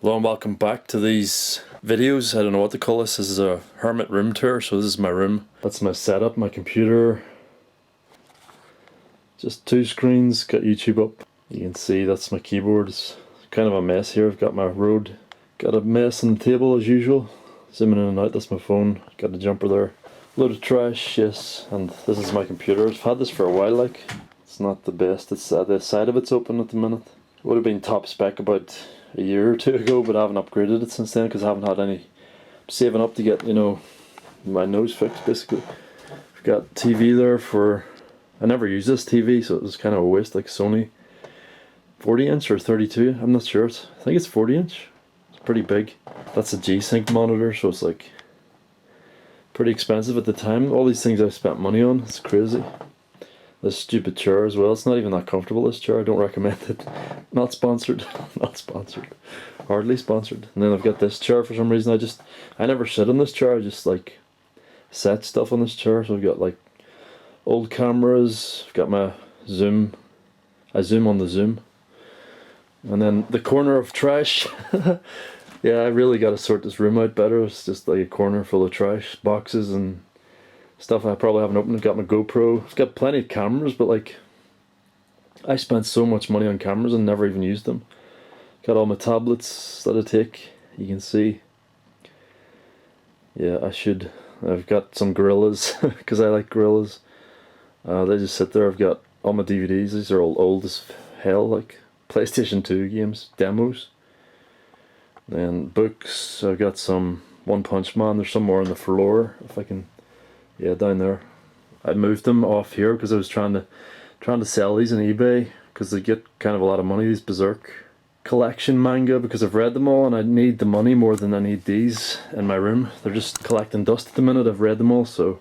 Hello and welcome back to these videos. I don't know what to call this. This is a Hermit room tour, so this is my room. That's my setup, my computer. Just two screens, got YouTube up. You can see that's my keyboard. It's kind of a mess here. I've got my Rode. Got a mess on the table as usual. Zooming in and out, that's my phone. Got the jumper there. Load of trash, yes. And this is my computer. I've had this for a while, like. It's not the best. It's the side of it's open at the minute. It would have been top spec about a year or two ago, but I haven't upgraded it since then because I haven't had any. I'm saving up to get, you know, my nose fixed basically. I've got TV there for. I never use this TV, so it was kind of a waste. Like Sony 40 inch or 32, I'm not sure. I think it's 40 inch. It's pretty big. That's a G-Sync monitor, so it's like pretty expensive at the time. All these things I've spent money on, it's crazy. This stupid chair as well, it's not even that comfortable, this chair, I don't recommend it. Not sponsored, not sponsored, hardly sponsored. And then I've got this chair for some reason. I never sit on this chair, I just like set stuff on this chair. So I've got like old cameras, I've got my zoom, I zoom on the zoom. And then the corner of trash. Yeah, I really got to sort this room out better. It's just like a corner full of trash, boxes and stuff I probably haven't opened. I've got my GoPro. I've got plenty of cameras, but like I spent so much money on cameras and never even used them. Got all my tablets that I take. You can see. Yeah, I've got some gorillas because I like gorillas. They just sit there. I've got all my DVDs. These are all old as hell, like PlayStation 2 games, demos. Then books. I've got some One Punch Man. There's some more on the floor if I can. Yeah, down there. I moved them off here because I was trying to sell these on eBay because they get kind of a lot of money, these Berserk collection manga, because I've read them all and I need the money more than I need these in my room. They're just collecting dust at the minute. I've read them all, so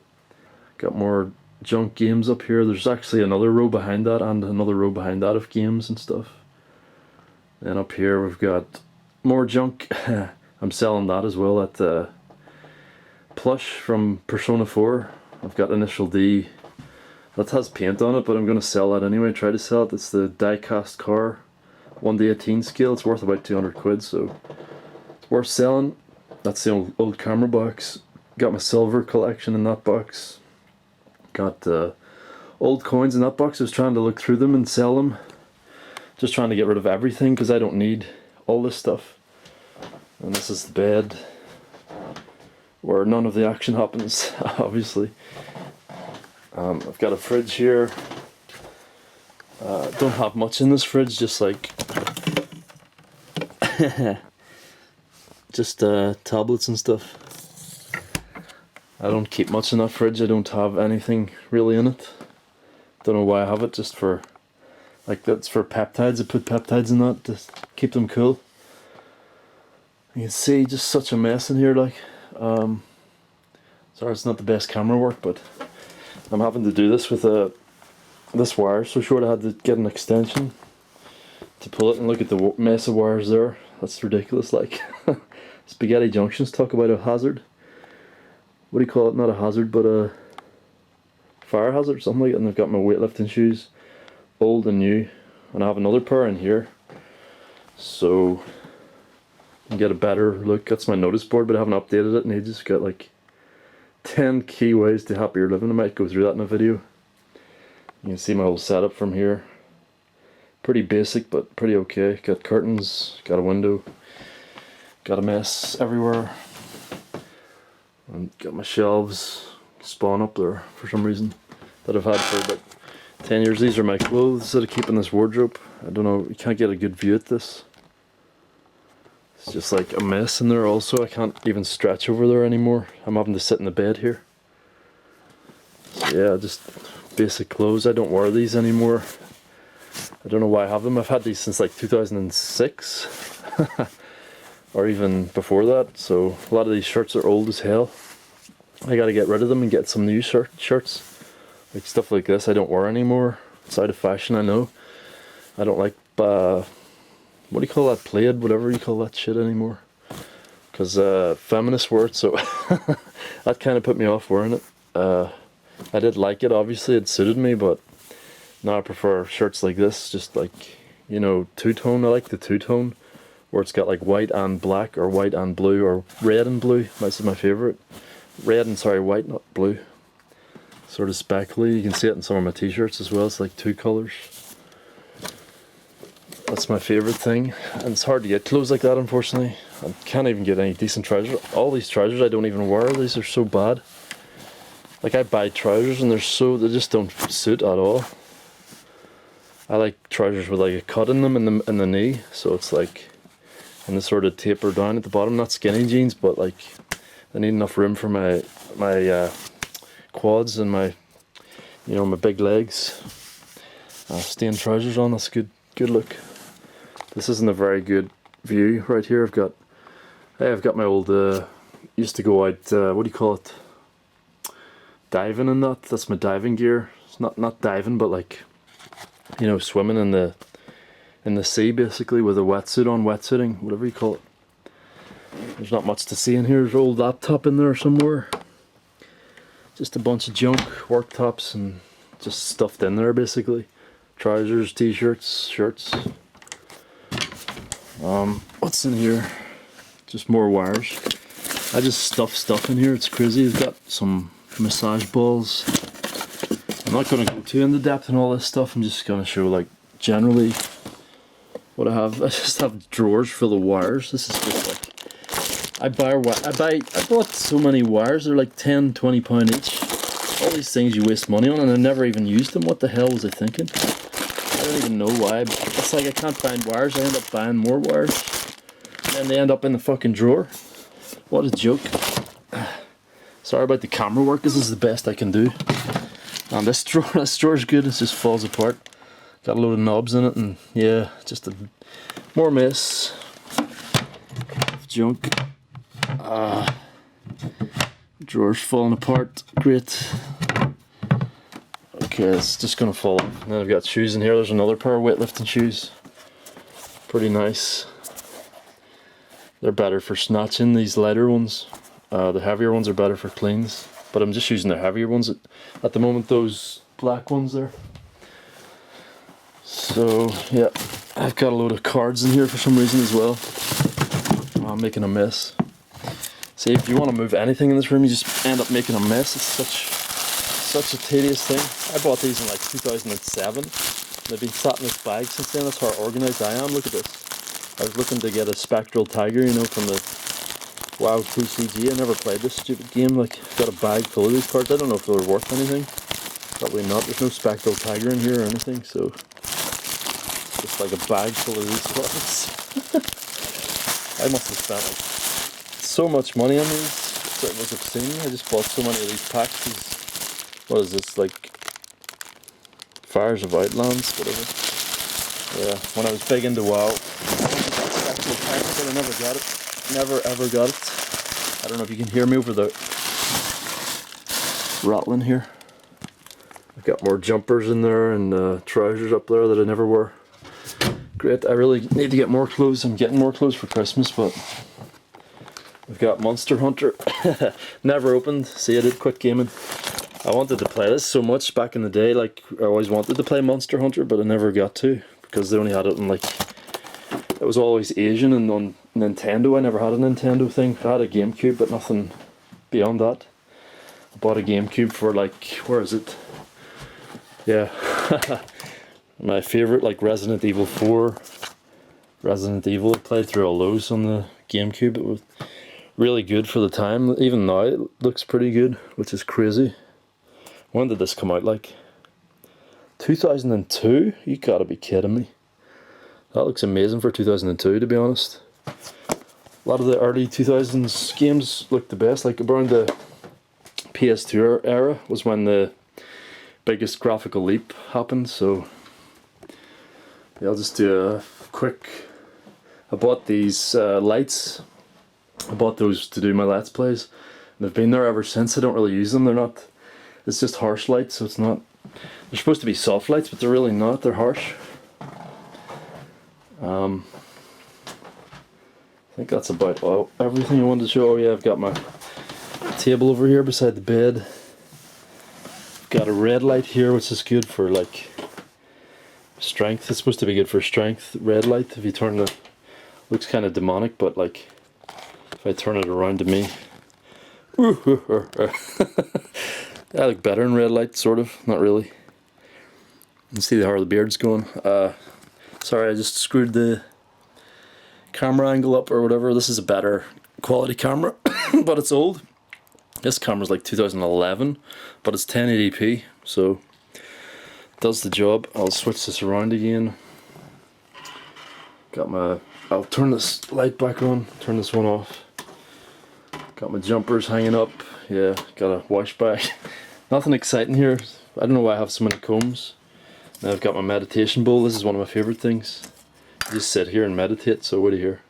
got more junk games up here. There's actually another row behind that and another row behind that of games and stuff. Then up here we've got more junk. I'm selling that as well at plush from Persona 4. I've got Initial D. That has paint on it, but I'm going to sell that anyway. Try to sell it. It's the die-cast car 1/18 scale. It's worth about 200 quid, so it's worth selling. That's the old camera box. Got my silver collection in that box. Got old coins in that box. I was trying to look through them and sell them. Just trying to get rid of everything because I don't need all this stuff. And this is the bed where none of the action happens, obviously. I've got a fridge here. Don't have much in this fridge, just like just tablets and stuff. I don't keep much in that fridge. I don't have anything really in it. Don't know why I have it, just for like that's for peptides. I put peptides in that to keep them cool. You can see just such a mess in here, like. Sorry, it's not the best camera work, but I'm having to do this with this wire so short I had to get an extension to pull it, and look at the mess of wires there. That's ridiculous, like. Spaghetti junctions, talk about a hazard. What do you call it? Not a hazard, but a fire hazard, something like that. And I've got my weightlifting shoes, old and new, and I have another pair in here, so and get a better look. That's my notice board, but I haven't updated it in ages. Got like 10 key ways to happier living. I might go through that in a video. You can see my whole setup from here. Pretty basic, but pretty okay. Got curtains, got a window, got a mess everywhere. And got my shelves spawn up there for some reason that I've had for about 10 years. These are my clothes that I keep in this wardrobe. I don't know, you can't get a good view at this. It's just like a mess in there also. I can't even stretch over there anymore. I'm having to sit in the bed here. So yeah, just basic clothes. I don't wear these anymore. I don't know why I have them. I've had these since like 2006. Or even before that. So a lot of these shirts are old as hell. I gotta get rid of them and get some new shirts. Like stuff like this I don't wear anymore. It's out of fashion, I know. I don't like what do you call that, plaid, whatever you call that shit anymore, because feminists wear it, so that kind of put me off wearing it. I did like it, obviously it suited me, but now I prefer shirts like this, just like, you know, two-tone. I like the two-tone where it's got like white and black, or white and blue, or red and blue. This is my favourite. Red and, sorry, white, not blue. Sort of speckly. You can see it in some of my t-shirts as well. It's like 2 colours. That's my favourite thing. And it's hard to get clothes like that, unfortunately. I can't even get any decent trousers. All these trousers I don't even wear. These are so bad. Like, I buy trousers and they just don't suit at all. I like trousers with like a cut in them in the knee, so it's like, and they sort of taper down at the bottom. Not skinny jeans, but like they need enough room for my quads and my, you know, my big legs. Stained trousers on. That's a good look. This isn't a very good view right here. I've got my old used to go out. What do you call it? Diving and that. That's my diving gear. It's not diving, but like, you know, swimming in the sea basically with a wetsuit on, wetsuiting, whatever you call it. There's not much to see in here. There's an old laptop in there somewhere. Just a bunch of junk, work tops, and just stuffed in there basically. Trousers, t-shirts, shirts. What's in here? Just more wires. I just stuff stuff in here. It's crazy. I've got some massage balls. I'm not going to go too into depth in all this stuff. I'm just going to show like generally what I have. I just have drawers full of wires. This is just like, I bought so many wires. They're like 10, 20 pound each. All these things you waste money on, and I never even used them. What the hell was I thinking? I don't even know why. It's like I can't find wires. I end up buying more wires, and then they end up in the fucking drawer. What a joke. Sorry about the camera work. This is the best I can do. And this drawer's good. It just falls apart. Got a load of knobs in it, and yeah, just more mess. Junk. Drawer's falling apart. Great. Okay, it's just gonna fall off. And then I've got shoes in here. There's another pair of weightlifting shoes. Pretty nice. They're better for snatching, these lighter ones. The heavier ones are better for cleans. But I'm just using the heavier ones at the moment, those black ones there. So, yeah, I've got a load of cards in here for some reason as well. I'm making a mess. See, if you want to move anything in this room, you just end up making a mess. It's such a tedious thing. I bought these in like 2007. They've been sat in this bag since then. That's how organised I am. Look at this. I was looking to get a Spectral Tiger, you know, from the WoW TCG. I never played this stupid game. Like, I've got a bag full of these cards. I don't know if they're worth anything. Probably not. There's no Spectral Tiger in here or anything, so it's just like a bag full of these cards. I must have spent like so much money on these. It was obscene. I just bought so many of these packs. What is this, like Fires of Outlands, whatever. Yeah, when I was big into WoW, I wanted that Spectral Tiger, but I never got it. Never ever got it. I don't know if you can hear me over the rattling here. I've got more jumpers in there and trousers up there that I never wore. Great. I really need to get more clothes. I'm getting more clothes for Christmas, but I've got Monster Hunter. Never opened. See, I did quit gaming. I wanted to play this so much back in the day. Like, I always wanted to play Monster Hunter, but I never got to because they only had it in like, it was always Asian and on Nintendo. I never had a Nintendo thing. I had a GameCube, but nothing beyond that. I bought a GameCube for like, where is it? Yeah. My favourite, like Resident Evil 4. Resident Evil, I played through all those on the GameCube. It was really good for the time. Even now it looks pretty good, which is crazy. When did this come out? Like 2002? You gotta be kidding me. That looks amazing for 2002, to be honest. A lot of the early 2000s games looked the best. Like around the PS2 era was when the biggest graphical leap happened. So yeah, I'll just do a quick. I bought these lights. I bought those to do my Let's Plays. And they've been there ever since. I don't really use them. They're not. It's just harsh lights, so it's not. They're supposed to be soft lights, but they're really not. They're harsh. I think that's about everything I wanted to show. Oh yeah, I've got my table over here beside the bed. Got a red light here, which is good for like strength. It's supposed to be good for strength. Red light, if you turn the Looks kind of demonic, but like if I turn it around to me, I look better in red light, sort of. Not really. You can see how the beard's going. Sorry, I just screwed the camera angle up or whatever. This is a better quality camera, but it's old. This camera's like 2011, but it's 1080p, so it does the job. I'll switch this around again. I'll turn this light back on, turn this one off. Got my jumpers hanging up. Yeah, got a wash bag. Nothing exciting here. I don't know why I have so many combs. Now I've got my meditation bowl. This is one of my favorite things. I just sit here and meditate, so what do you hear?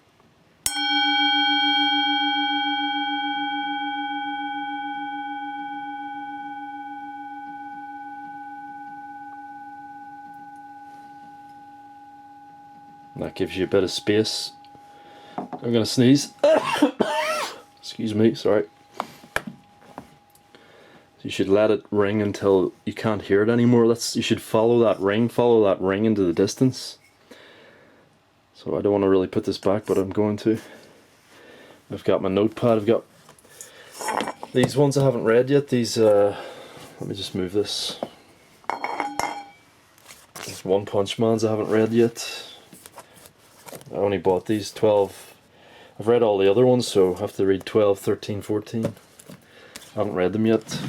And that gives you a bit of space. I'm gonna sneeze. Excuse me, sorry. You should let it ring until you can't hear it anymore. You should follow that ring into the distance. So I don't want to really put this back, but I'm going to. I've got my notepad. I've got these ones I haven't read yet. These, let me just move this. These One Punch Mans I haven't read yet. I only bought these 12. I've read all the other ones, so I have to read 12, 13, 14. I haven't read them yet.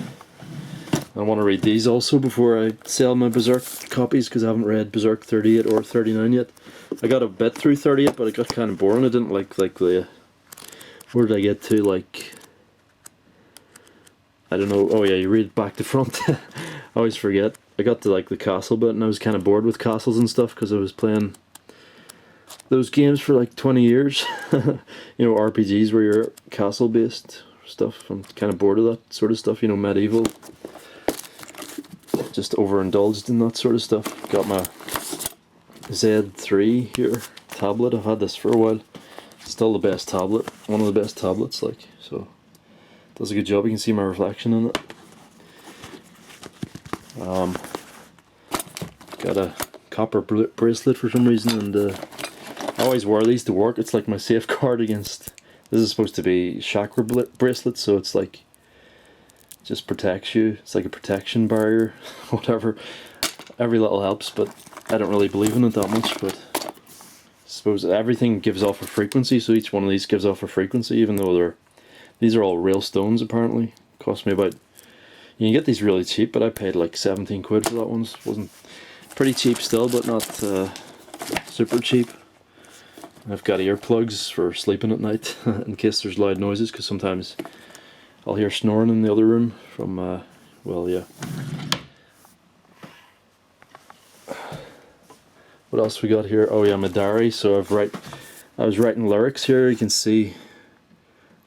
I want to read these also before I sell my Berserk copies, because I haven't read Berserk 38 or 39 yet. I got a bit through 38, but it got kind of boring. I didn't like the... Where did I get to? Like... I don't know. Oh yeah, you read back to front. I always forget. I got to like the castle bit, and I was kind of bored with castles and stuff, because I was playing those games for like 20 years. You know, RPGs where you're castle based stuff. I'm kind of bored of that sort of stuff, you know, medieval. Just overindulged in that sort of stuff. Got my Z3 here, tablet. I've had this for a while. Still the best tablet, one of the best tablets, like, so does a good job. You can see my reflection in it. Got a copper bracelet for some reason, and I always wear these to work. It's like my safeguard against... This is supposed to be chakra bracelet, so it's like just protects you. It's like a protection barrier, whatever. Every little helps, but I don't really believe in it that much. But I suppose everything gives off a frequency, so each one of these gives off a frequency, even though these are all real stones apparently. Cost me about... You can get these really cheap, but I paid like 17 quid for that one. Wasn't pretty cheap still, but not super cheap. I've got earplugs for sleeping at night in case there's loud noises, because sometimes I'll hear snoring in the other room from, well, yeah. What else we got here? Oh yeah, my diary. So I was writing lyrics here. You can see,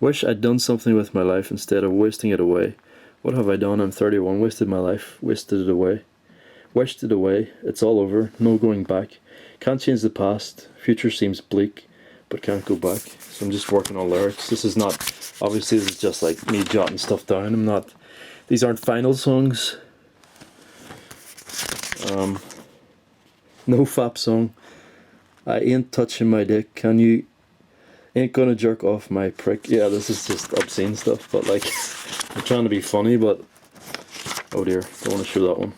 wish I'd done something with my life instead of wasting it away. What have I done? I'm 31, wasted my life, wasted it away. Wished it away, it's all over, no going back. Can't change the past, future seems bleak, but can't go back. So I'm just working on lyrics. This is not, obviously this is just like me jotting stuff down. These aren't final songs. No fap song. I ain't touching my dick, can you? Ain't gonna jerk off my prick. Yeah, this is just obscene stuff, but like, I'm trying to be funny, but, oh dear, don't want to show that one.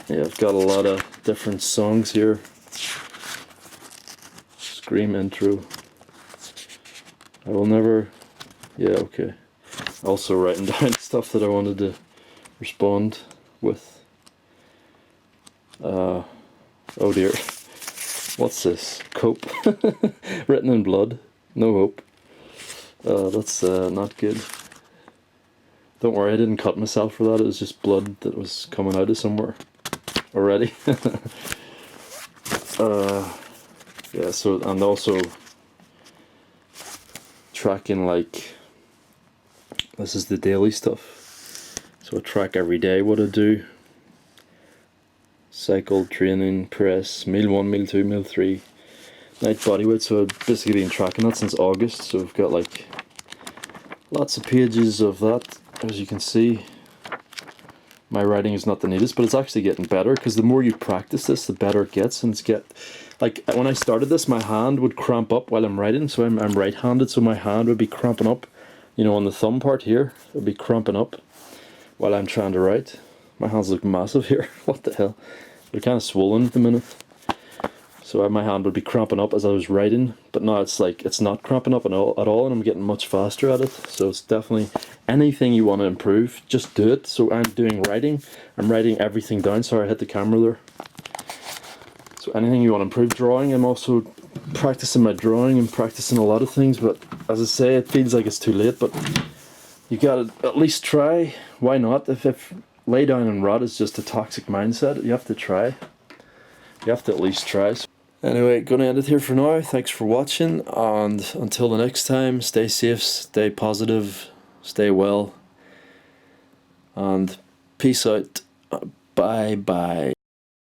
Yeah, I've got a lot of different songs here. Scream intro. I will never... Yeah, okay. Also writing down stuff that I wanted to respond with. Oh dear. What's this? Cope. Written in blood. No hope. That's not good. Don't worry, I didn't cut myself for that. It was just blood that was coming out of somewhere already. Yeah, so, and also tracking, like, this is the daily stuff. So I track every day what I do. Cycle, training, press, meal 1, meal 2, meal 3, night bodyweight. So I've basically been tracking that since August. So I've got like lots of pages of that. As you can see, my writing is not the neatest, but it's actually getting better, because the more you practice this, the better it gets. And like when I started this, my hand would cramp up while I'm writing. So I'm right-handed, so my hand would be cramping up, you know, on the thumb part here. It would be cramping up while I'm trying to write. My hands look massive here. What the hell? They're kind of swollen at the minute. So my hand would be cramping up as I was writing, but now it's like it's not cramping up at all, and I'm getting much faster at it. So it's definitely anything you want to improve, just do it. So I'm doing writing. I'm writing everything down. Sorry, I hit the camera there. So anything you want to improve, drawing. I'm also practicing my drawing and practicing a lot of things, but as I say, it feels like it's too late, but you gotta at least try. Why not? If lay down and rot is just a toxic mindset, you have to try. You have to at least try. Anyway, gonna end it here for now. Thanks for watching, and until the next time, stay safe, stay positive, stay well, and peace out. Bye bye.